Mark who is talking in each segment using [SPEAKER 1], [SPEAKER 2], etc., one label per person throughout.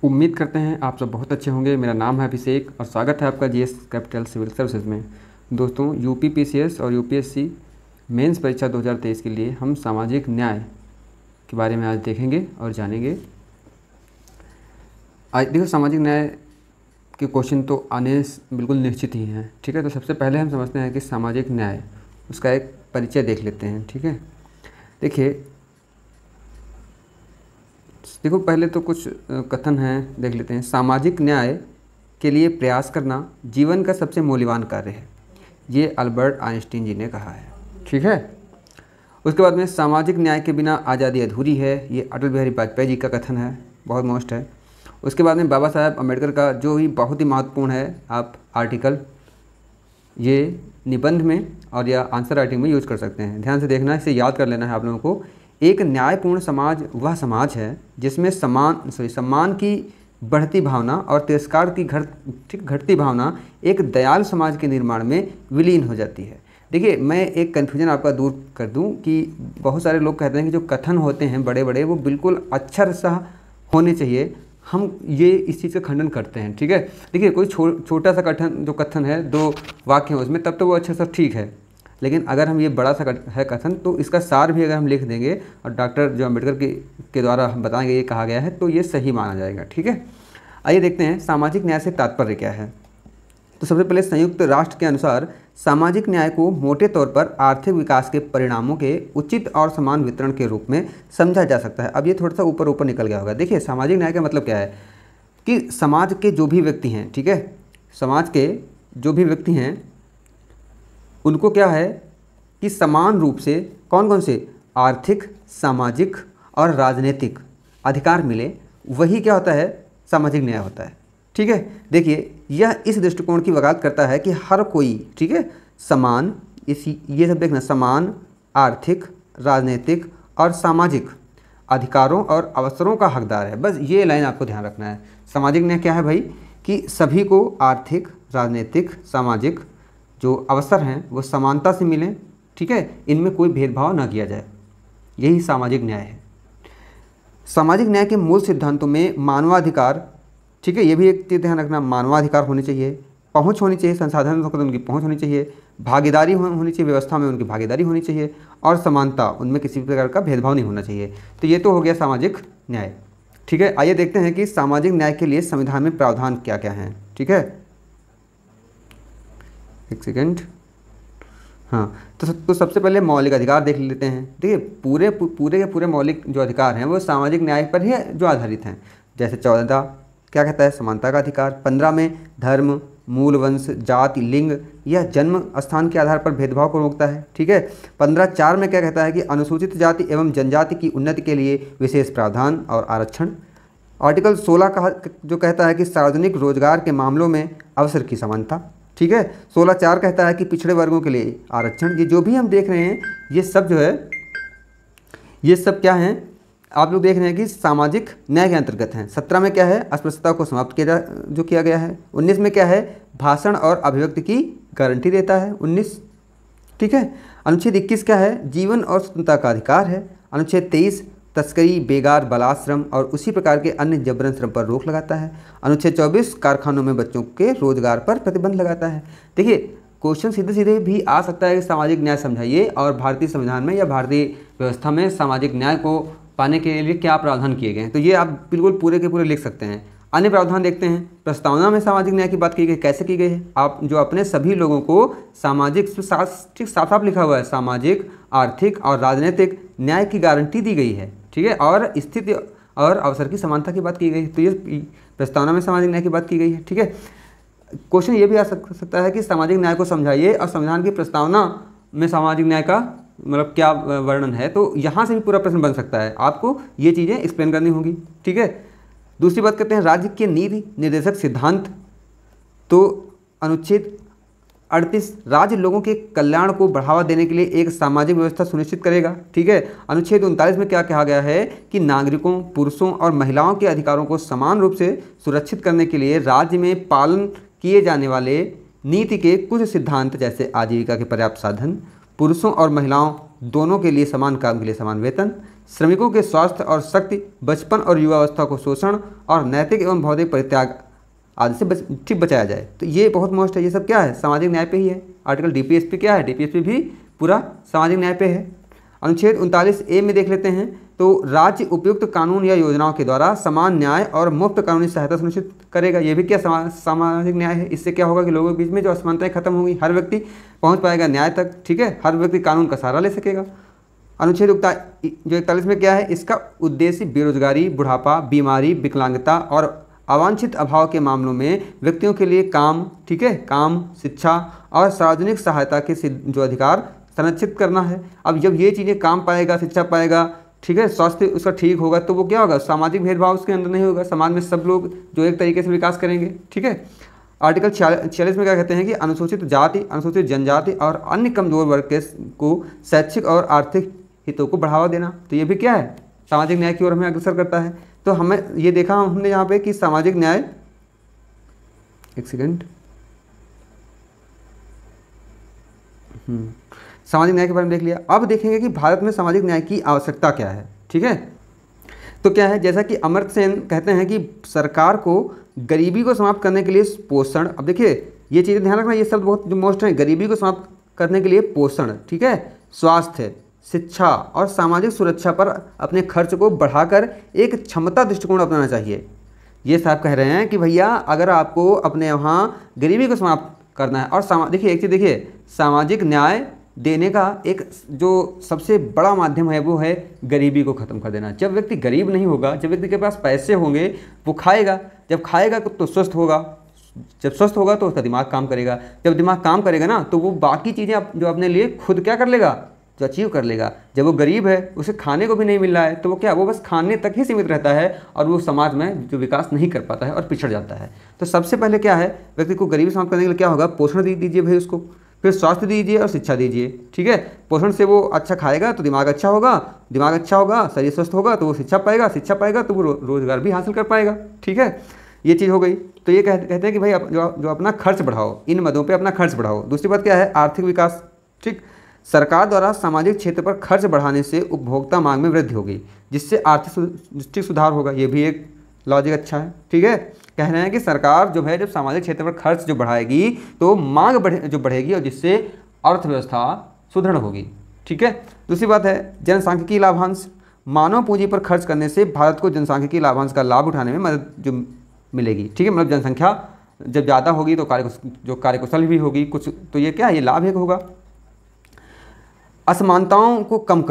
[SPEAKER 1] उम्मीद करते हैं आप सब बहुत अच्छे होंगे। मेरा नाम है अभिषेक और स्वागत है आपका जीएस कैपिटल सिविल सर्विसेज में। दोस्तों, यूपी पीसीएस और यूपीएससी मेंस परीक्षा 2023 के लिए हम सामाजिक न्याय के बारे में आज देखेंगे और जानेंगे। आज देखो, सामाजिक न्याय के क्वेश्चन तो आने बिल्कुल निश्चित ही हैं। ठीक है, तो सबसे पहले हम समझते हैं कि सामाजिक न्याय, उसका एक परिचय देख लेते हैं। ठीक है, देखो पहले तो कुछ कथन हैं, देख लेते हैं। सामाजिक न्याय के लिए प्रयास करना जीवन का सबसे मूल्यवान कार्य है, ये अल्बर्ट आइंस्टीन जी ने कहा है। ठीक है, उसके बाद में सामाजिक न्याय के बिना आज़ादी अधूरी है, ये अटल बिहारी वाजपेयी जी का कथन है, बहुत मोस्ट है। उसके बाद में बाबा साहब अम्बेडकर का जो भी बहुत ही महत्वपूर्ण है, आप आर्टिकल ये निबंध में और या आंसर राइटिंग में यूज कर सकते हैं। ध्यान से देखना, इसे याद कर लेना है आप लोगों को। एक न्यायपूर्ण समाज वह समाज है जिसमें सम्मान की बढ़ती भावना और तिरस्कार की घटती भावना एक दयालु समाज के निर्माण में विलीन हो जाती है। देखिए, मैं एक कन्फ्यूजन आपका दूर कर दूं कि बहुत सारे लोग कहते हैं कि जो कथन होते हैं बड़े बड़े, वो बिल्कुल अक्षर सा होने चाहिए। हम ये इस चीज़ का खंडन करते हैं। ठीक है, देखिए कोई छोटा सा कथन है, 2 वाक्य हैं उसमें, तब तो वो अक्षर सब ठीक है। लेकिन अगर हम ये बड़ा सा है कथन, तो इसका सार भी अगर हम लिख देंगे और डॉक्टर जो अम्बेडकर के द्वारा हम बताएंगे ये कहा गया है, तो ये सही माना जाएगा। ठीक है, आइए देखते हैं सामाजिक न्याय से तात्पर्य क्या है। तो सबसे पहले संयुक्त राष्ट्र के अनुसार सामाजिक न्याय को मोटे तौर पर आर्थिक विकास के परिणामों के उचित और समान वितरण के रूप में समझा जा सकता है। अब ये थोड़ा सा ऊपर ऊपर निकल गया होगा। देखिए, सामाजिक न्याय का मतलब क्या है कि समाज के जो भी व्यक्ति हैं, ठीक है, समाज के जो भी व्यक्ति हैं उनको क्या है कि समान रूप से कौन कौन से आर्थिक, सामाजिक और राजनीतिक अधिकार मिले, वही क्या होता है, सामाजिक न्याय होता है। ठीक है, देखिए यह इस दृष्टिकोण की वकालत करता है कि हर कोई, ठीक है, समान, ये सब देखना, समान आर्थिक, राजनीतिक और सामाजिक अधिकारों और अवसरों का हकदार है। बस ये लाइन आपको ध्यान रखना है। सामाजिक न्याय क्या है भाई, कि सभी को आर्थिक, राजनीतिक, सामाजिक जो अवसर हैं वो समानता से मिलें। ठीक है, इनमें कोई भेदभाव ना किया जाए, यही सामाजिक न्याय है। सामाजिक न्याय के मूल सिद्धांतों में मानवाधिकार, ठीक है, ये भी एक चीज़ ध्यान रखना, मानवाधिकार होने चाहिए, पहुंच होनी चाहिए, संसाधनों तक उनकी पहुंच होनी चाहिए, भागीदारी होनी चाहिए, व्यवस्था में उनकी भागीदारी होनी चाहिए, और समानता, उनमें किसी भी प्रकार का भेदभाव नहीं होना चाहिए। तो ये तो हो गया सामाजिक न्याय। ठीक है, आइए देखते हैं कि सामाजिक न्याय के लिए संविधान में प्रावधान क्या क्या हैं। ठीक है, एक सेकेंड, हाँ, तो सबसे पहले मौलिक अधिकार देख लेते हैं। देखिए, पूरे के पूरे मौलिक जो अधिकार हैं वो सामाजिक न्याय पर ही जो आधारित हैं। जैसे 14 क्या कहता है, समानता का अधिकार। 15 में धर्म, मूल वंश, जाति, लिंग या जन्म स्थान के आधार पर भेदभाव को रोकता है। ठीक है, 15(4) में क्या कहता है कि अनुसूचित जाति एवं जनजाति की उन्नति के लिए विशेष प्रावधान और आरक्षण। आर्टिकल 16 जो कहता है कि सार्वजनिक रोजगार के मामलों में अवसर की समानता। ठीक है, 16(4) कहता है कि पिछड़े वर्गों के लिए आरक्षण। ये जो भी हम देख रहे हैं ये सब जो है, ये सब क्या हैं, आप लोग देख रहे हैं कि सामाजिक न्याय के अंतर्गत हैं। 17 में क्या है, अस्पृश्यता को समाप्त किया गया है। 19 में क्या है, भाषण और अभिव्यक्ति की गारंटी देता है 19। ठीक है, अनुच्छेद 21 क्या है, जीवन और स्वतंत्रता का अधिकार है। अनुच्छेद 23 तस्करी, बेगार, बालाश्रम और उसी प्रकार के अन्य जबरन श्रम पर रोक लगाता है। अनुच्छेद 24 कारखानों में बच्चों के रोजगार पर प्रतिबंध लगाता है। देखिए, क्वेश्चन सीधे सीधे भी आ सकता है कि सामाजिक न्याय समझाइए और भारतीय संविधान में या भारतीय व्यवस्था में सामाजिक न्याय को पाने के लिए क्या प्रावधान किए गए हैं। तो ये आप बिल्कुल पूरे के पूरे लिख सकते हैं। अन्य प्रावधान देखते हैं। प्रस्तावना में सामाजिक न्याय की बात की गई, कैसे की गई है, आप जो अपने सभी लोगों को सामाजिक, साफ साफ लिखा हुआ है, सामाजिक, आर्थिक और राजनीतिक न्याय की गारंटी दी गई है। ठीक है, और स्थिति और अवसर की समानता की बात की गई है। तो ये प्रस्तावना में सामाजिक न्याय की बात की गई है। ठीक है, क्वेश्चन ये भी आ सकता है कि सामाजिक न्याय को समझाइए और संविधान की प्रस्तावना में सामाजिक न्याय का मतलब क्या वर्णन है। तो यहाँ से भी पूरा प्रश्न बन सकता है, आपको ये चीज़ें एक्सप्लेन करनी होगी। ठीक है, दूसरी बात करते हैं राज्य के नीति निर्देशक सिद्धांत। तो अनुच्छेद 38 राज्य लोगों के कल्याण को बढ़ावा देने के लिए एक सामाजिक व्यवस्था सुनिश्चित करेगा। ठीक है, अनुच्छेद 39 में क्या कहा गया है कि नागरिकों, पुरुषों और महिलाओं के अधिकारों को समान रूप से सुरक्षित करने के लिए राज्य में पालन किए जाने वाले नीति के कुछ सिद्धांत, जैसे आजीविका के पर्याप्त साधन, पुरुषों और महिलाओं दोनों के लिए समान काम के लिए समान वेतन, श्रमिकों के स्वास्थ्य और शक्ति, बचपन और युवावस्था को शोषण और नैतिक एवं भौतिक परित्याग आदि से ठीक बचाया जाए। तो ये बहुत मोस्ट है, ये सब क्या है, सामाजिक न्याय पे ही है। आर्टिकल डीपीएसपी क्या है, डीपीएसपी भी पूरा सामाजिक न्याय पे है। अनुच्छेद 39A में देख लेते हैं, तो राज्य उपयुक्त कानून या योजनाओं के द्वारा समान न्याय और मुफ्त कानूनी सहायता सुनिश्चित करेगा। ये भी क्या सामाजिक न्याय है। इससे क्या होगा कि लोगों के बीच में जो असमानताएं खत्म होंगी, हर व्यक्ति पहुंच पाएगा न्याय तक, ठीक है, हर व्यक्ति कानून का सहारा ले सकेगा। अनुच्छेद जो 41 में क्या है, इसका उद्देश्य बेरोजगारी, बुढ़ापा, बीमारी, विकलांगता और अवांछित अभाव के मामलों में व्यक्तियों के लिए काम, ठीक है, काम, शिक्षा और सार्वजनिक सहायता के जो अधिकार संरक्षित करना है। अब जब ये चीज़ें काम पाएगा, शिक्षा पाएगा, ठीक है, स्वास्थ्य उसका ठीक होगा, तो वो क्या होगा, सामाजिक भेदभाव उसके अंदर नहीं होगा, समाज में सब लोग जो एक तरीके से विकास करेंगे, ठीक है। आर्टिकल 46 में क्या कहते हैं कि अनुसूचित जाति, अनुसूचित जनजाति और अन्य कमजोर वर्ग को शैक्षिक और आर्थिक हितों को बढ़ावा देना। तो ये भी क्या है, सामाजिक न्याय की ओर हमें अग्रसर करता है। तो हमें ये देखा हमने यहाँ पे कि सामाजिक न्याय, एक सेकेंड, सामाजिक न्याय के बारे में देख लिया। अब देखेंगे कि भारत में सामाजिक न्याय की आवश्यकता क्या है, ठीक है। तो क्या है, जैसा कि अमर्त्य सेन कहते हैं कि सरकार को गरीबी को समाप्त करने के लिए पोषण, अब देखिए ये चीज़ें ध्यान रखना, ये शब्द बहुत जो मोस्ट है, गरीबी को समाप्त करने के लिए पोषण, ठीक है, स्वास्थ्य, शिक्षा और सामाजिक सुरक्षा पर अपने खर्च को बढ़ाकर एक क्षमता दृष्टिकोण अपनाना चाहिए। ये साहब कह रहे हैं कि भैया अगर आपको अपने यहाँ गरीबी को समाप्त करना है, और देखिए एक चीज़ देखिए, सामाजिक न्याय देने का एक जो सबसे बड़ा माध्यम है वो है गरीबी को ख़त्म कर देना। जब व्यक्ति गरीब नहीं होगा, जब व्यक्ति के पास पैसे होंगे, वो खाएगा, जब खाएगा तो स्वस्थ होगा, जब स्वस्थ होगा तो उसका दिमाग काम करेगा, जब दिमाग काम करेगा ना तो वो बाकी चीज़ें जो अपने लिए खुद क्या कर लेगा, जो अचीव कर लेगा। जब वो गरीब है, उसे खाने को भी नहीं मिल रहा है, तो वो क्या, वो बस खाने तक ही सीमित रहता है और वो समाज में जो विकास नहीं कर पाता है और पिछड़ जाता है। तो सबसे पहले क्या है, व्यक्ति को गरीबी समाप्त करने के लिए क्या होगा, पोषण दीजिए भाई उसको, फिर स्वास्थ्य दीजिए और शिक्षा दीजिए, ठीक है। पोषण से वो अच्छा खाएगा तो दिमाग अच्छा होगा, दिमाग अच्छा होगा, शरीर स्वस्थ होगा तो वो शिक्षा पाएगा, शिक्षा पाएगा तो वो रोजगार भी हासिल कर पाएगा, ठीक है। ये चीज़ हो गई। तो ये कहते हैं कि भाई जो अपना खर्च बढ़ाओ, इन मदों पे अपना खर्च बढ़ाओ। दूसरी बात क्या है, आर्थिक विकास, ठीक। सरकार द्वारा सामाजिक क्षेत्र पर खर्च बढ़ाने से उपभोक्ता मांग में वृद्धि होगी, जिससे आर्थिक सुधार होगा। ये भी एक लॉजिक अच्छा है, ठीक है। कह रहे हैं कि सरकार जो है, जब सामाजिक क्षेत्र पर खर्च जो बढ़ाएगी तो मांग बढ़ेगी और जिससे अर्थव्यवस्था सुदृढ़ होगी, ठीक है। दूसरी बात है जनसांख्यिकीय लाभांश। मानव पूंजी पर खर्च करने से भारत को जनसांख्यिकीय लाभांश का लाभ उठाने में मदद जो मिलेगी, ठीक है। मतलब जनसंख्या जब ज़्यादा होगी तो कार्यकुशल भी होगी कुछ, तो ये क्या है, ये लाभ एक होगा। असमानताओं को कम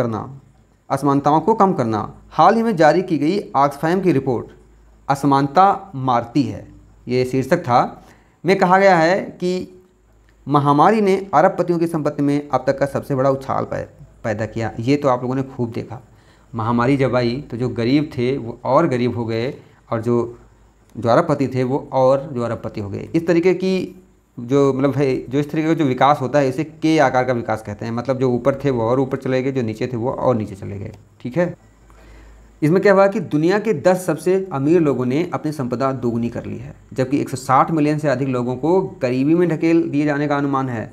[SPEAKER 1] करना। हाल ही में जारी की गई ऑक्सफैम की रिपोर्ट असमानता मारती है, ये शीर्षक था, में कहा गया है कि महामारी ने अरबपतियों की संपत्ति में अब तक का सबसे बड़ा उछाल पैदा किया। ये तो आप लोगों ने खूब देखा, महामारी जब आई तो जो गरीब थे वो और गरीब हो गए और जो अरबपति थे वो और जो अरबपति हो गए। इस तरीके की जो मतलब है, जो इस तरीके का जो विकास होता है इसे के आकार का विकास कहते हैं। मतलब जो ऊपर थे वो और ऊपर चले गए, जो नीचे थे वो और नीचे चले गए, ठीक है। इसमें क्या हुआ कि दुनिया के 10 सबसे अमीर लोगों ने अपनी संपदा दोगुनी कर ली है, जबकि 160 मिलियन से अधिक लोगों को गरीबी में ढकेल दिए जाने का अनुमान है।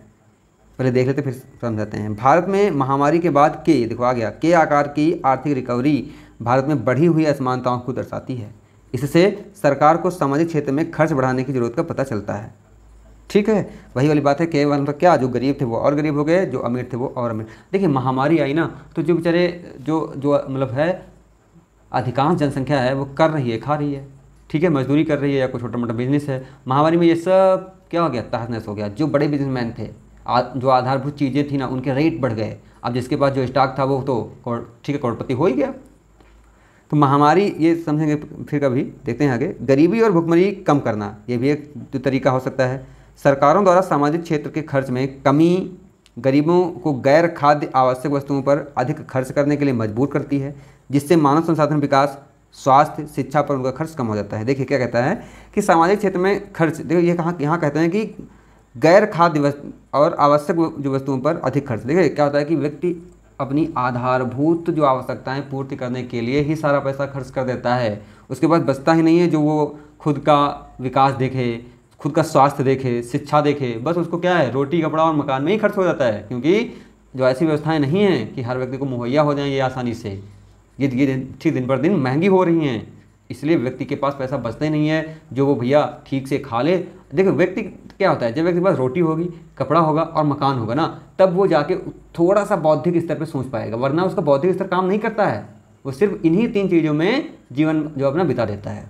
[SPEAKER 1] पहले देख लेते फिर समझाते हैं। भारत में महामारी के बाद के, देखो आ गया, के आकार की आर्थिक रिकवरी भारत में बढ़ी हुई असमानताओं को दर्शाती है। इससे सरकार को सामाजिक क्षेत्र में खर्च बढ़ाने की जरूरत का पता चलता है, ठीक है। वही वाली बात है कि मतलब क्या, जो गरीब थे वो और गरीब हो गए, जो अमीर थे वो और अमीर। देखिए महामारी आई ना तो जो बेचारे जो मतलब है अधिकांश जनसंख्या है वो कर रही है, खा रही है, ठीक है, मजदूरी कर रही है या कोई छोटा मोटा बिजनेस है। महामारी में ये सब क्या हो गया, तहस नहस हो गया। जो बड़े बिजनेसमैन थे, जो आधारभूत चीज़ें थी ना, उनके रेट बढ़ गए। अब जिसके पास जो स्टॉक था वो तो ठीक है करोड़पति हो ही गया। तो महामारी ये समझेंगे फिर कभी, देखते हैं आगे। गरीबी और भुखमरी कम करना, ये भी एक तरीका हो सकता है। सरकारों द्वारा सामाजिक क्षेत्र के खर्च में कमी गरीबों को गैर खाद्य आवश्यक वस्तुओं पर अधिक खर्च करने के लिए मजबूर करती है, जिससे मानव संसाधन विकास, स्वास्थ्य, शिक्षा पर उनका खर्च कम हो जाता है। देखिए क्या कहता है कि सामाजिक क्षेत्र में खर्च, देखो ये यहाँ कहते हैं कि गैर खाद्य और आवश्यक जो वस्तुओं पर अधिक खर्च। देखिए क्या होता है कि व्यक्ति अपनी आधारभूत जो आवश्यकताएं पूर्ति करने के लिए ही सारा पैसा खर्च कर देता है, उसके बाद बचता ही नहीं है जो वो खुद का विकास देखे, खुद का स्वास्थ्य देखे, शिक्षा देखे। बस उसको क्या है, रोटी कपड़ा और मकान में ही खर्च हो जाता है, क्योंकि जो ऐसी व्यवस्थाएं नहीं हैं कि हर व्यक्ति को मुहैया हो जाएं ये आसानी से, ये ठीक दिन पर दिन महंगी हो रही हैं, इसलिए व्यक्ति के पास पैसा बचता ही नहीं है जो वो भैया ठीक से खा ले। देखो व्यक्ति क्या होता है, जब व्यक्ति के पास रोटी होगी, कपड़ा होगा और मकान होगा ना, तब वो जाके थोड़ा सा बौद्धिक स्तर पे सोच पाएगा, वरना उसका बौद्धिक स्तर काम नहीं करता है। वो सिर्फ इन्हीं 3 चीज़ों में जीवन जो अपना बिता देता है।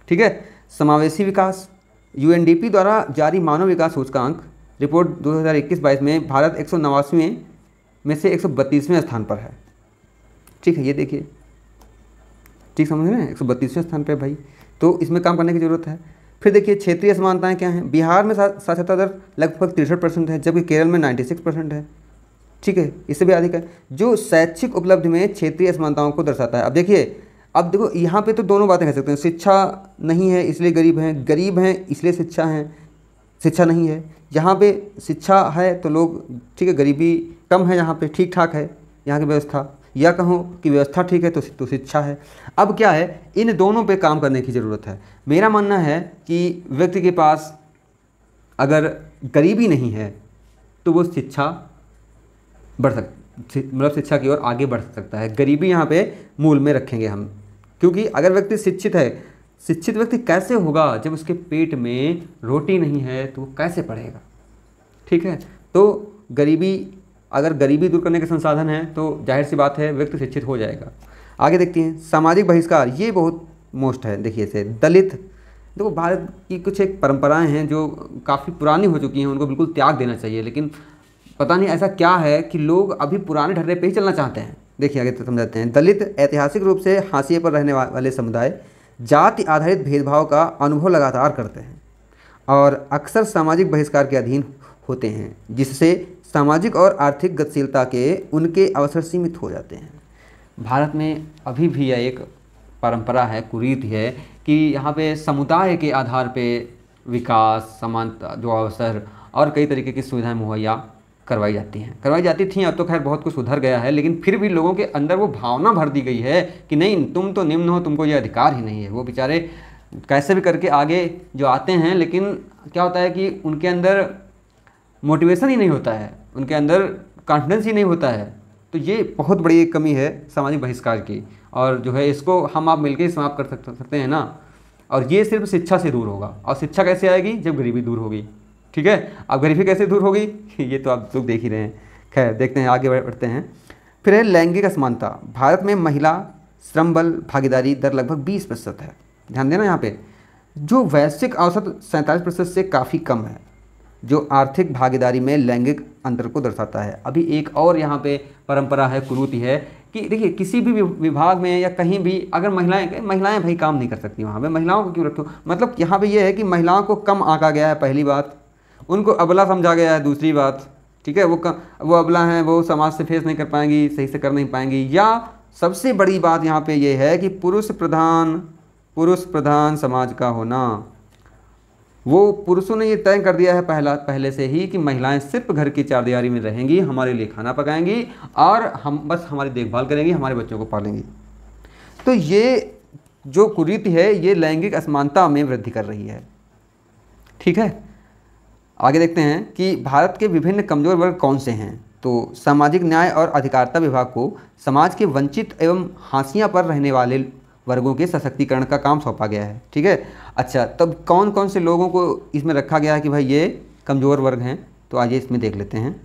[SPEAKER 1] ठीक है। समावेशी विकास, यूएनडीपी द्वारा जारी मानव विकास सूचकांक रिपोर्ट 2021-22 में भारत 189वें में से 132वें स्थान पर है। ठीक है, ये देखिए, ठीक समझ रहे हैं, 132वें स्थान पे भाई, तो इसमें काम करने की ज़रूरत है। फिर देखिए क्षेत्रीय असमानताएं क्या हैं। बिहार में साक्षरता दर लगभग 63% है, जबकि केरल में 96% है। ठीक है, इससे भी अधिक है, जो शैक्षिक उपलब्धि में क्षेत्रीय असमानताओं को दर्शाता है। अब देखो यहाँ पे तो दोनों बातें कह सकते हैं, शिक्षा नहीं है इसलिए गरीब हैं इसलिए शिक्षा नहीं है। यहाँ पे शिक्षा है तो लोग, ठीक है, गरीबी कम है, यहाँ पे ठीक ठाक है यहाँ की व्यवस्था, या कहो कि व्यवस्था ठीक है तो शिक्षा है। अब क्या है, इन दोनों पे काम करने की ज़रूरत है। मेरा मानना है कि व्यक्ति के पास अगर गरीबी नहीं है तो वो शिक्षा मतलब शिक्षा की ओर आगे बढ़ सकता है। गरीबी यहाँ पे मूल में रखेंगे हम, क्योंकि अगर व्यक्ति शिक्षित है, शिक्षित व्यक्ति कैसे होगा जब उसके पेट में रोटी नहीं है तो वो कैसे पढ़ेगा। ठीक है, तो अगर गरीबी दूर करने के संसाधन हैं तो जाहिर सी बात है व्यक्ति शिक्षित हो जाएगा। आगे देखते हैं सामाजिक बहिष्कार, ये बहुत मोस्ट है। देखिए इसे दलित, देखो भारत की कुछ एक परंपराएं हैं जो काफ़ी पुरानी हो चुकी हैं, उनको बिल्कुल त्याग देना चाहिए, लेकिन पता नहीं ऐसा क्या है कि लोग अभी पुराने ढर्रे पे ही चलना चाहते हैं। देखिए आगे तो समझाते हैं। दलित ऐतिहासिक रूप से हाशिए पर रहने वाले समुदाय जाति आधारित भेदभाव का अनुभव लगातार करते हैं और अक्सर सामाजिक बहिष्कार के अधीन होते हैं, जिससे सामाजिक और आर्थिक गतिशीलता के उनके अवसर सीमित हो जाते हैं। भारत में अभी भी यह एक परंपरा है, कुरीति है कि यहाँ पे समुदाय के आधार पे विकास, समानता, जो अवसर और कई तरीके की सुविधाएं मुहैया करवाई जाती थी। अब तो खैर बहुत कुछ सुधर गया है, लेकिन फिर भी लोगों के अंदर वो भावना भर दी गई है कि नहीं, तुम तो निम्न हो, तुमको ये अधिकार ही नहीं है। वो बेचारे कैसे भी करके आगे जो आते हैं, लेकिन क्या होता है कि उनके अंदर मोटिवेशन ही नहीं होता है, उनके अंदर कॉन्फिडेंस ही नहीं होता है। तो ये बहुत बड़ी एक कमी है सामाजिक बहिष्कार की, और जो है इसको हम आप मिलकर समाप्त कर सकते हैं ना। और ये सिर्फ शिक्षा से दूर होगा, और शिक्षा कैसे आएगी, जब गरीबी दूर होगी। ठीक है, अब गरीबी कैसे दूर होगी ये तो आप लोग देख ही रहे हैं। खैर देखते हैं, आगे बढ़ते हैं। फिर है लैंगिक असमानता। भारत में महिला श्रम बल भागीदारी दर लगभग 20% है। ध्यान देना यहाँ पे, जो वैश्विक औसत 47% से काफ़ी कम है, जो आर्थिक भागीदारी में लैंगिक अंतर को दर्शाता है। अभी एक और यहाँ पे परंपरा है, कुरीति है कि देखिए किसी भी विभाग में या कहीं भी अगर महिलाएं भाई काम नहीं कर सकती, वहाँ पे महिलाओं को क्यों रखो। मतलब यहाँ पे ये है कि महिलाओं को कम आंका गया है, पहली बात, उनको अबला समझा गया है, दूसरी बात। ठीक है, वो अबला हैं, वो समाज से फेस नहीं कर पाएंगी, सही से कर नहीं पाएंगी। या सबसे बड़ी बात यहाँ पे ये है कि पुरुष प्रधान समाज का होना। वो पुरुषों ने ये तय कर दिया है पहले से ही कि महिलाएं सिर्फ घर की चारदीवारी में रहेंगी, हमारे लिए खाना पकाएंगी और हम बस हमारी देखभाल करेंगी, हमारे बच्चों को पालेंगी। तो ये जो कुरीति है ये लैंगिक असमानता में वृद्धि कर रही है। ठीक है, आगे देखते हैं कि भारत के विभिन्न कमजोर वर्ग कौन से हैं। तो सामाजिक न्याय और अधिकारिता विभाग को समाज के वंचित एवं हाशिया पर रहने वाले वर्गों के सशक्तिकरण का काम सौंपा गया है। ठीक है, अच्छा तब कौन कौन से लोगों को इसमें रखा गया है कि भाई ये कमज़ोर वर्ग हैं, तो आइए इसमें देख लेते हैं।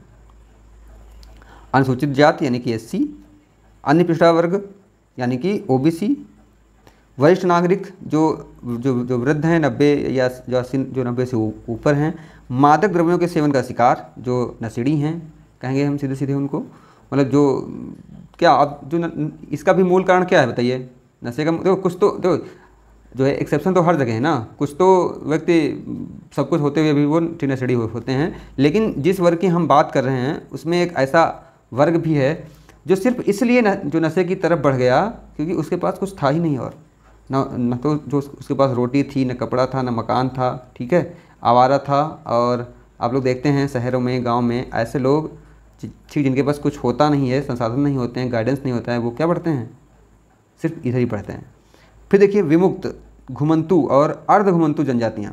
[SPEAKER 1] अनुसूचित जाति यानी कि SC, अन्य पिछड़ा वर्ग यानी कि OBC, वरिष्ठ नागरिक जो वृद्ध हैं 90 या जो 90 से ऊपर हैं, मादक द्रव्यों के सेवन का शिकार जो नशेड़ी हैं, कहेंगे हम सीधे सीधे उनको, मतलब जो क्या अब जो इसका भी मूल कारण क्या है बताइए। नशे का देखो कुछ तो देखो जो है एक्सेप्शन तो हर जगह है ना, कुछ तो व्यक्ति सब कुछ होते हुए भी वो नशेड़ी होते हैं, लेकिन जिस वर्ग की हम बात कर रहे हैं उसमें एक ऐसा वर्ग भी है जो सिर्फ इसलिए जो नशे की तरफ बढ़ गया क्योंकि उसके पास कुछ था ही नहीं, और न तो जो उसके पास रोटी थी, न कपड़ा था, न मकान था। ठीक है, आवारा था। और आप लोग देखते हैं शहरों में, गांव में ऐसे लोग ठीक जिनके पास कुछ होता नहीं है, संसाधन नहीं होते हैं, गाइडेंस नहीं होता है, वो क्या पढ़ते हैं, सिर्फ इधर ही पढ़ते हैं। फिर देखिए विमुक्त, घुमंतु और अर्ध घुमंतु जनजातियाँ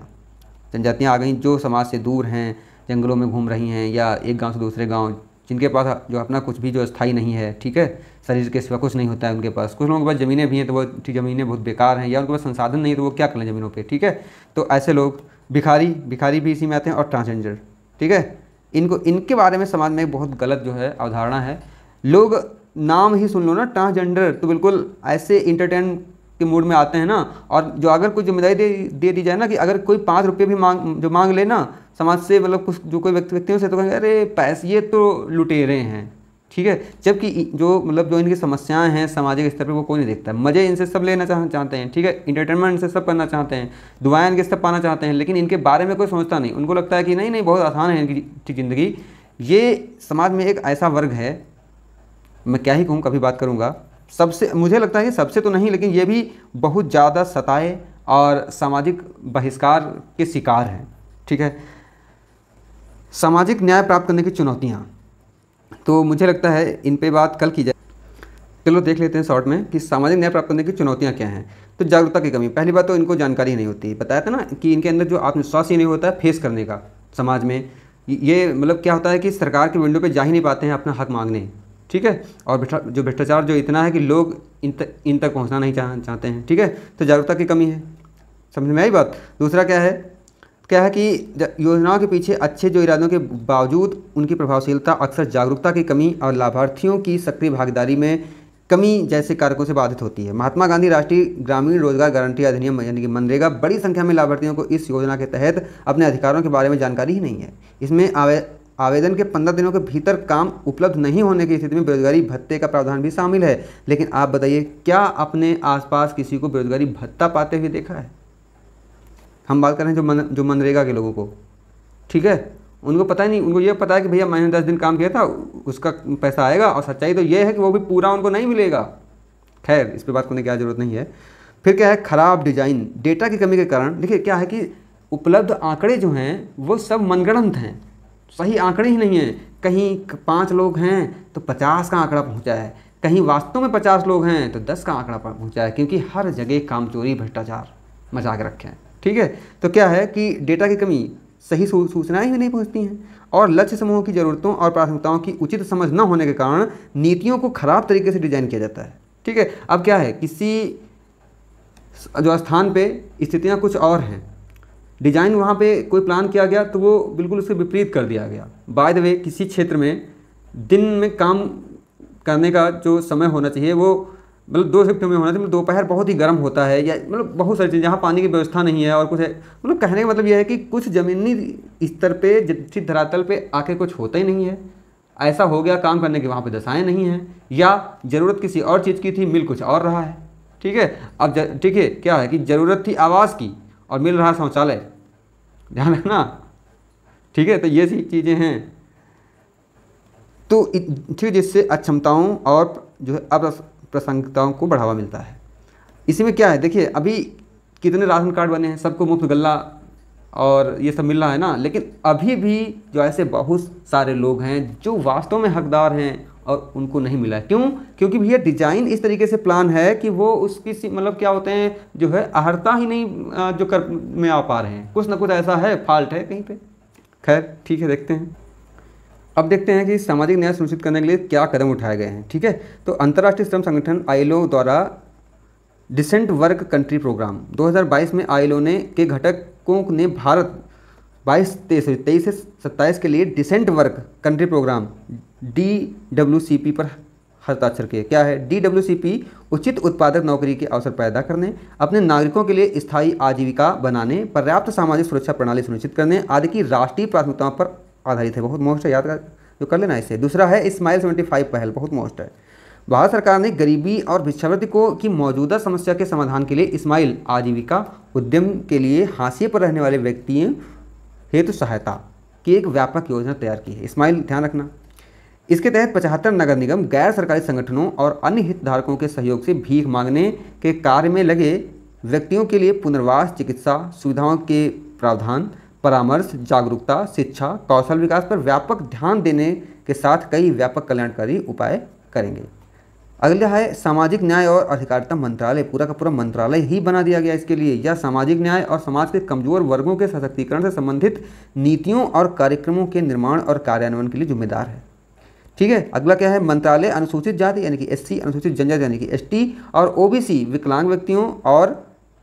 [SPEAKER 1] आ गई जो समाज से दूर हैं, जंगलों में घूम रही हैं या एक गांव से दूसरे गांव जिनके पास जो अपना कुछ भी जो स्थायी नहीं है, ठीक है, शरीर के सिवा कुछ नहीं होता है उनके पास। कुछ लोगों के पास ज़मीनें भी हैं तो वो ठीक ज़मीनें बहुत बेकार हैं, या उनके पास संसाधन नहीं है तो वो क्या करें ज़मीनों पे, ठीक है। तो ऐसे लोग, भिखारी भी इसी में आते हैं, और ट्रांसजेंडर, ठीक है। इनके बारे में समाज में बहुत गलत जो है अवधारणा है। लोग नाम ही सुन लो ना ट्रांसजेंडर तो बिल्कुल ऐसे इंटरटेन के मूड में आते हैं ना। और जो अगर कोई जिम्मेदारी दे दी जाए ना कि अगर कोई 5 रुपये भी मांग ले ना समाज से, मतलब कुछ जो कोई व्यक्तियों से, तो कहेंगे अरे पैसे ये तो लुटेरे हैं, ठीक है। जबकि जो इनकी समस्याएं हैं सामाजिक स्तर पर वो कोई नहीं देखता। मज़े इनसे सब लेना चाहते हैं, ठीक है, इंटरटेनमेंट इनसे सब करना चाहते हैं, दुआएं इनके सब पाना चाहते हैं, लेकिन इनके बारे में कोई सोचता नहीं। उनको लगता है कि नहीं बहुत आसान है इनकी ज़िंदगी। ये समाज में एक ऐसा वर्ग है, मैं क्या ही कहूँ, कभी बात करूँगा, सबसे मुझे लगता है कि सबसे तो नहीं, लेकिन ये भी बहुत ज़्यादा सताए और सामाजिक बहिष्कार के शिकार हैं, ठीक है। सामाजिक न्याय प्राप्त करने की चुनौतियाँ, तो मुझे लगता है इन पे बात कल की जाए। चलो देख लेते हैं शॉर्ट में कि सामाजिक न्याय प्राप्त करने की चुनौतियाँ क्या हैं। तो जागरूकता की कमी, पहली बात तो इनको जानकारी नहीं होती। बताया था ना कि इनके अंदर जो आत्मविश्वास ही नहीं होता है फेस करने का समाज में। ये मतलब क्या होता है कि सरकार के विंडो पे जा ही नहीं पाते हैं अपना हक मांगने, ठीक है। और भ्रष्टाचार जो इतना है कि लोग इन तक पहुँचना नहीं चाहते हैं, ठीक है। तो जागरूकता की कमी है, समझ में आई बात। दूसरा क्या है कि योजनाओं के पीछे अच्छे जो इरादों के बावजूद उनकी प्रभावशीलता अक्सर जागरूकता की कमी और लाभार्थियों की सक्रिय भागीदारी में कमी जैसे कारकों से बाधित होती है। महात्मा गांधी राष्ट्रीय ग्रामीण रोजगार गारंटी अधिनियम यानी कि मनरेगा, बड़ी संख्या में लाभार्थियों को इस योजना के तहत अपने अधिकारों के बारे में जानकारी ही नहीं है। इसमें आवेदन के 15 दिनों के भीतर काम उपलब्ध नहीं होने की स्थिति में बेरोजगारी भत्ते का प्रावधान भी शामिल है। लेकिन आप बताइए, क्या अपने आसपास किसी को बेरोजगारी भत्ता पाते हुए देखा है? हम बात कर रहे हैं जो मनरेगा के लोगों को, ठीक है। उनको पता ही नहीं, उनको ये पता है कि भैया मैंने 10 दिन काम किया था उसका पैसा आएगा, और सच्चाई तो ये है कि वो भी पूरा उनको नहीं मिलेगा। खैर, इस पर बात करने की ज़रूरत नहीं है। फिर क्या है, खराब डिजाइन, डेटा की कमी के कारण। देखिए क्या है कि उपलब्ध आंकड़े जो हैं वो सब मनगढ़ंत हैं, सही आंकड़े ही नहीं हैं। कहीं 5 लोग हैं तो 50 का आंकड़ा पहुँचा है, कहीं वास्तव में 50 लोग हैं तो 10 का आंकड़ा पहुँचा है, क्योंकि हर जगह कामचोरी भ्रष्टाचार मचा के रखे हैं, ठीक है। तो क्या है कि डेटा की कमी, सही सूचनाएं ही नहीं पहुंचती हैं, और लक्ष्य समूहों की ज़रूरतों और प्राथमिकताओं की उचित समझ न होने के कारण नीतियों को खराब तरीके से डिजाइन किया जाता है, ठीक है। अब क्या है, किसी जो स्थान पे स्थितियां कुछ और हैं, डिजाइन वहाँ पे कोई प्लान किया गया तो वो बिल्कुल उसके विपरीत कर दिया गया। बाय द वे, किसी क्षेत्र में दिन में काम करने का जो समय होना चाहिए वो मतलब 2 शिफ्ट में होना चाहिए। दोपहर बहुत ही गर्म होता है, या मतलब बहुत सारी चीज़, जहाँ पानी की व्यवस्था नहीं है और कुछ है। मतलब कहने का मतलब यह है कि कुछ ज़मीनी स्तर पे, जिस धरातल पे आके कुछ होता ही नहीं है। ऐसा हो गया काम करने की वहाँ पे दशाएं नहीं हैं, या ज़रूरत किसी और चीज़ की थी, मिल कुछ और रहा है, ठीक है। अब ठीक है, क्या है कि ज़रूरत थी आवास की और मिल रहा शौचालय, ध्यान रखना, ठीक है। तो ये सी चीज़ें हैं, तो ठीक, जिससे अक्षमताओं और जो है अप्रसंगताओं को बढ़ावा मिलता है। इसी में क्या है, देखिए अभी कितने राशन कार्ड बने हैं, सबको मुफ्त गल्ला और ये सब मिल रहा है ना, लेकिन अभी भी जो ऐसे बहुत सारे लोग हैं जो वास्तव में हकदार हैं और उनको नहीं मिला है। क्यों? क्योंकि भैया डिजाइन इस तरीके से प्लान है कि वो उसकी मतलब क्या होते हैं, जो है अहर्ता ही नहीं जो कर में आ पा रहे हैं। कुछ ना कुछ ऐसा है, फॉल्ट है कहीं पे। खैर ठीक है, देखते हैं। अब देखते हैं कि सामाजिक न्याय सुनिश्चित करने के लिए क्या कदम उठाए गए हैं, ठीक है। तो अंतर्राष्ट्रीय श्रम संगठन ILO द्वारा डिसेंट वर्क कंट्री प्रोग्राम 2022 में ILO ने के घटकों ने भारत 23 से 27 के लिए decent work country programme DWCP पर हस्ताक्षर किए। क्या है DWCP? उचित उत्पादक नौकरी के अवसर पैदा करने, अपने नागरिकों के लिए स्थायी आजीविका बनाने, पर्याप्त सामाजिक सुरक्षा प्रणाली सुनिश्चित करने आदि की राष्ट्रीय प्राथमिकताओं पर आधारित है। बहुत मोस्ट है, याद कर लेना इसे। दूसरा है स्माइल 75 पहल, बहुत मोस्ट है। भारत सरकार ने गरीबी और भिक्षावृत्ति की मौजूदा समस्या के समाधान के लिए स्माइल आजीविका उद्यम के लिए हाशिए पर रहने वाले व्यक्तियों हेतु सहायता की एक व्यापक योजना तैयार की है। स्माइल, ध्यान रखना। इसके तहत 75 नगर निगम, गैर सरकारी संगठनों और अन्य हितधारकों के सहयोग से भीख मांगने के कार्य में लगे व्यक्तियों के लिए पुनर्वास, चिकित्सा सुविधाओं के प्रावधान, परामर्श, जागरूकता, शिक्षा, कौशल विकास पर व्यापक ध्यान देने के साथ कई व्यापक कल्याणकारी उपाय करेंगे। अगला है सामाजिक न्याय और अधिकारिता मंत्रालय। पूरा का पूरा मंत्रालय ही बना दिया गया इसके लिए। यह सामाजिक न्याय और समाज के कमजोर वर्गों के सशक्तिकरण से संबंधित नीतियों और कार्यक्रमों के निर्माण और कार्यान्वयन के लिए जिम्मेदार है। ठीक है। अगला क्या है, मंत्रालय अनुसूचित जाति यानी कि SC, अनुसूचित जनजाति यानी कि ST और OBC विकलांग व्यक्तियों और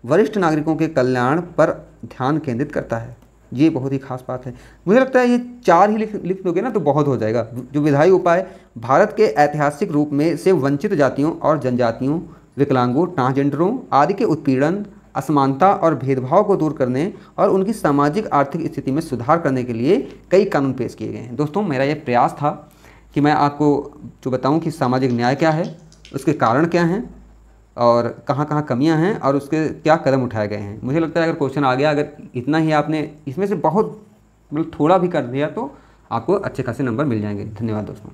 [SPEAKER 1] वरिष्ठ नागरिकों के कल्याण पर ध्यान केंद्रित करता है। ये बहुत ही खास बात है। मुझे लगता है ये 4 ही लिख दोगे ना तो बहुत हो जाएगा। जो विधायी उपाय भारत के ऐतिहासिक रूप में से वंचित जातियों और जनजातियों, विकलांगों, ट्रांसजेंडरों आदि के उत्पीड़न, असमानता और भेदभाव को दूर करने और उनकी सामाजिक आर्थिक स्थिति में सुधार करने के लिए कई कानून पेश किए गए हैं। दोस्तों, मेरा ये प्रयास था कि मैं आपको जो बताऊं कि सामाजिक न्याय क्या है, उसके कारण क्या हैं और कहाँ कहाँ कमियां हैं और उसके क्या कदम उठाए गए हैं। मुझे लगता है अगर क्वेश्चन आ गया, अगर इतना ही आपने इसमें से बहुत मतलब थोड़ा भी कर दिया तो आपको अच्छे खासे नंबर मिल जाएंगे। धन्यवाद दोस्तों।